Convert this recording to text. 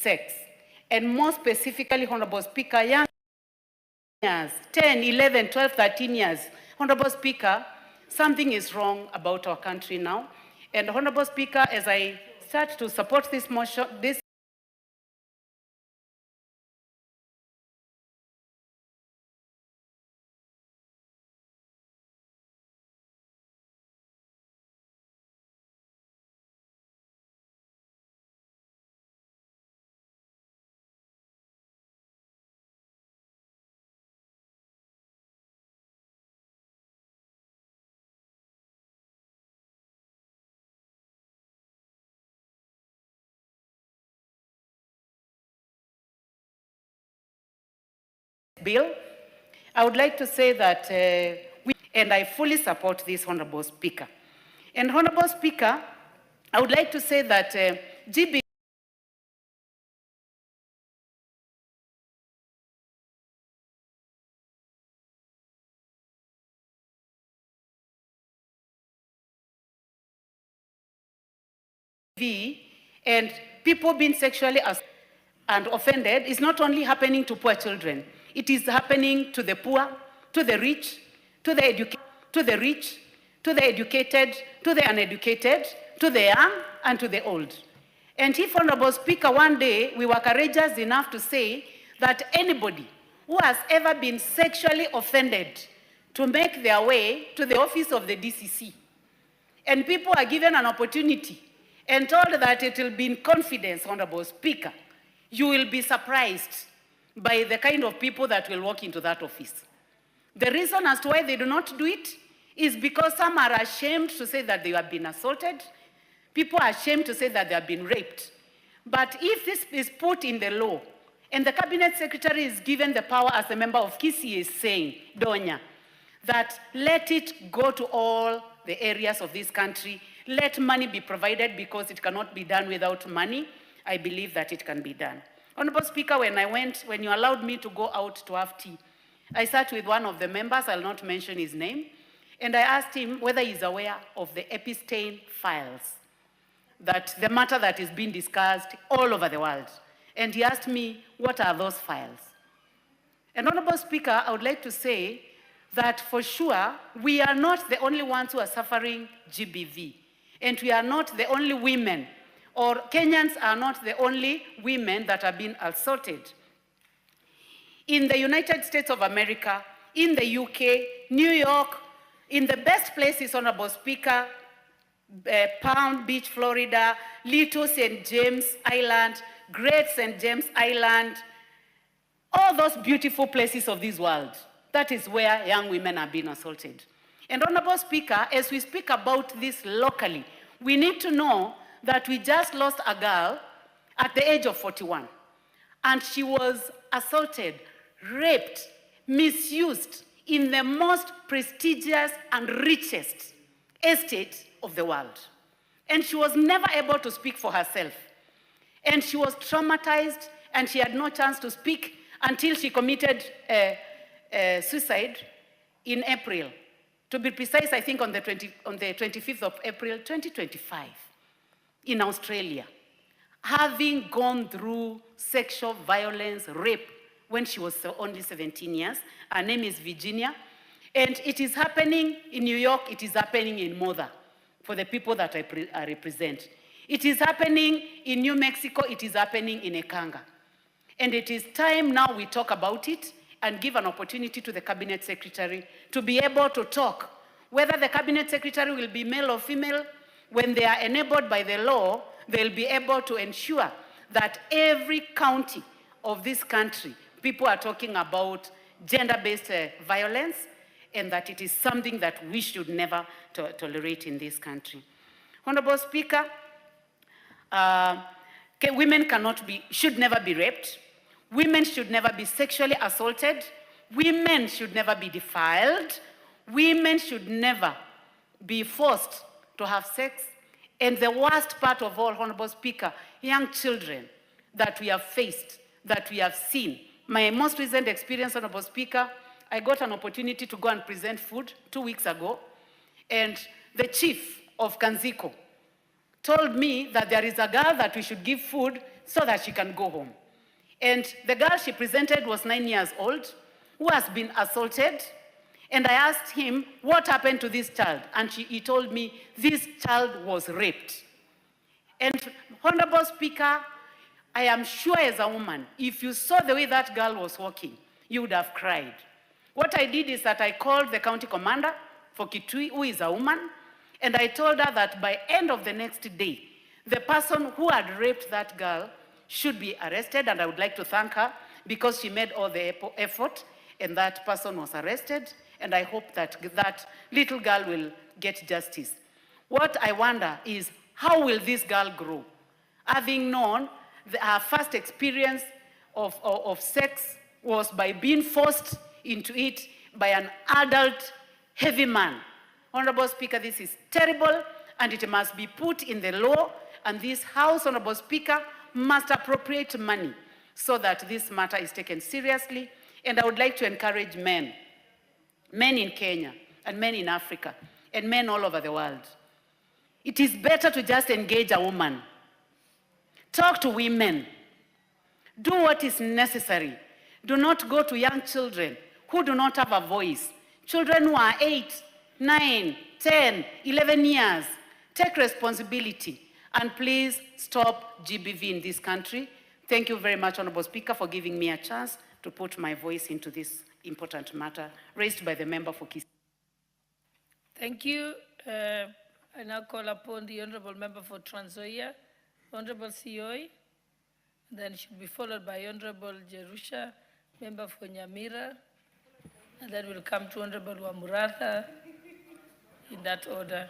sex. And more specifically, Honorable Speaker, young years, 10, 11, 12, 13 years. Honorable Speaker, something is wrong about our country now. And Honorable Speaker, as I start to support this motion, this bill, I would like to say that and I fully support this, Honorable Speaker. And Honorable Speaker, I would like to say that GB and people being sexually assaulted and offended is not only happening to poor children, it is happening to the poor, to the rich, to the educated, to the educated, to the uneducated, to the young, and to the old. And if, Honorable Speaker, one day we were courageous enough to say that anybody who has ever been sexually offended to make their way to the office of the DCC, and people are given an opportunity and told that it will be in confidence, Honorable Speaker, you will be surprised by the kind of people that will walk into that office. The reason as to why they do not do it is because some are ashamed to say that they have been assaulted. People are ashamed to say that they have been raped. But if this is put in the law, and the Cabinet Secretary is given the power, as the member of Kisii is saying, Donya, that let it go to all the areas of this country, let money be provided, because it cannot be done without money. I believe that it can be done. Honorable Speaker, when you allowed me to go out to have tea, I sat with one of the members, I'll not mention his name, and I asked him whether he's aware of the Epstein files, that the matter that is being discussed all over the world. And he asked me, what are those files? And Honorable Speaker, I would like to say that for sure, we are not the only ones who are suffering GBV. And we are not the only women, or Kenyans are not the only women that have been assaulted. In the United States of America, in the UK, New York, in the best places, Honorable Speaker, Palm Beach, Florida, Little St. James Island, Great St. James Island, all those beautiful places of this world, that is where young women are being assaulted. And Honorable Speaker, as we speak about this locally, we need to know that we just lost a girl at the age of 41. And she was assaulted, raped, misused in the most prestigious and richest estate of the world. And she was never able to speak for herself. And she was traumatized, and she had no chance to speak until she committed suicide in April. To be precise, I think on the 25th of April, 2025, in Australia, having gone through sexual violence, rape, when she was only 17 years. Her name is Virginia. And it is happening in New York, it is happening in Mother, for the people that I represent. It is happening in New Mexico, it is happening in Ekanga. And it is time now we talk about it and give an opportunity to the Cabinet Secretary to be able to talk. Whether the Cabinet Secretary will be male or female, when they are enabled by the law, they'll be able to ensure that every county of this country, people are talking about gender-based violence, and that it is something that we should never tolerate in this country. Honorable Speaker, women should never be raped. Women should never be sexually assaulted. Women should never be defiled. Women should never be forced to have sex. And the worst part of all, Honorable Speaker, young children that we have faced, that we have seen. My most recent experience, Honorable Speaker, I got an opportunity to go and present food 2 weeks ago, and the chief of Kanziko told me that there is a girl that we should give food so that she can go home. And the girl she presented was 9 years old, who has been assaulted. And I asked him, what happened to this child? And he told me, this child was raped. And Honorable Speaker, I am sure as a woman, if you saw the way that girl was walking, you would have cried. What I did is that I called the county commander for Kitui, who is a woman, and I told her that by end of the next day, the person who had raped that girl should be arrested, and I would like to thank her because she made all the effort, and that person was arrested, and I hope that that little girl will get justice. What I wonder is, how will this girl grow? Having known her first experience of sex was by being forced into it by an adult, heavy man. Honorable Speaker, this is terrible, and it must be put in the law, and this House, Honorable Speaker, must appropriate money so that this matter is taken seriously. And I would like to encourage men in Kenya, and men in Africa, and men all over the world. It is better to just engage a woman. Talk to women. Do what is necessary. Do not go to young children who do not have a voice. Children who are 8, 9, 10, 11 years. Take responsibility. And please stop GBV in this country. Thank you very much, Honorable Speaker, for giving me a chance to put my voice into this important matter raised by the member for Kisii. Thank you. I now call upon the Honorable Member for Trans Nzoia, Honorable Sioi, then should be followed by Honorable Jerusha, Member for Nyamira, and then we'll come to Honorable Wamuratha in that order.